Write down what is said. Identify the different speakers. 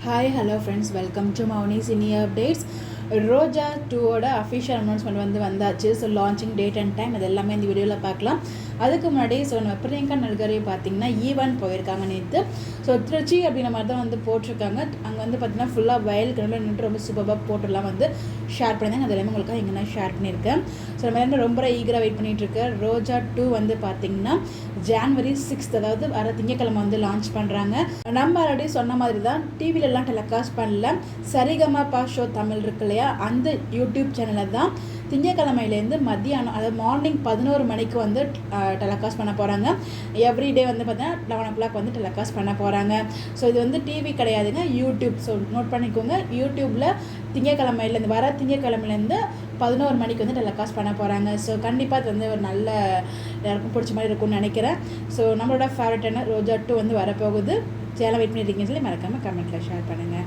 Speaker 1: Hi hello friends, welcome to மௌனிஸ் இனி updates. Roja 2ஓட அஃபிஷியல் அனௌன்ஸ்மெண்ட் வந்தாச்சு. So launching date and time அது எல்லாமே இந்த வீடியோவில் பார்க்கலாம். அதுக்கு முன்னாடி நம்ம பிரியங்கா நல்கரி பார்த்திங்கன்னா ஈவென்ட் போயிருக்காங்க நேற்று. ஸோ திருச்சி அப்படின்ற மாதிரி தான் போட்டிருக்காங்க. அங்கே பார்த்திங்கன்னா ஃபுல்லாக வயல் கிளம்பில் நின்று ரொம்ப சூப்பராக போட்டுலாம் ஷேர் பண்ணியிருந்தாங்க. அது எல்லாமே உங்களுக்கு எங்கன்னா ஷேர் பண்ணியிருக்கேன். ஸோ நம்ம என்ன ரொம்ப ஈகராக வெயிட் பண்ணிகிட்ருக்கேன். ரோஜா 2 பார்த்திங்கன்னா January 6th, அதாவது வர திங்கக்கிழமை லான்ச் பண்ணுறாங்க. நம்ம ஆல்ரெடி சொன்ன மாதிரி தான் டிவிலெலாம் டெலிகாஸ்ட் பண்ணல. சரிகமபா ஷோ தமிழ் இருக்கு இல்லையா, அந்த யூடியூப் சேனலில் தான் திங்கக்கிழமையிலேருந்து மத்தியானம், அதாவது மார்னிங் 11 மணிக்கு டெலிகாஸ்ட் பண்ண போகிறாங்க. எவ்ரிடே பார்த்தீங்கன்னா 11 o'clock டெலிகாஸ்ட் பண்ண போகிறாங்க. ஸோ இது டிவி கிடையாதுங்க, யூடியூப். ஸோ நோட் பண்ணிக்கோங்க, யூடியூப்பில் திங்கக்கிழமையிலேருந்து வர திங்கக்கிழமையிலேருந்து 11 மணிக்கு டெலிகாஸ்ட் பண்ண போகிறாங்க. ஸோ கண்டிப்பாக அது ஒரு நல்ல எல்லாருக்கும் பிடிச்ச மாதிரி இருக்கும்னு நினைக்கிறேன். ஸோ நம்மளோட ஃபேவரட்டான ரோஜா 2 வரப்போகுது. சேனல் வெயிட் பண்ணியிருக்கீங்கன்னு சொல்லி மறக்காமல் கமெண்ட்டில் ஷேர் பண்ணுங்கள்.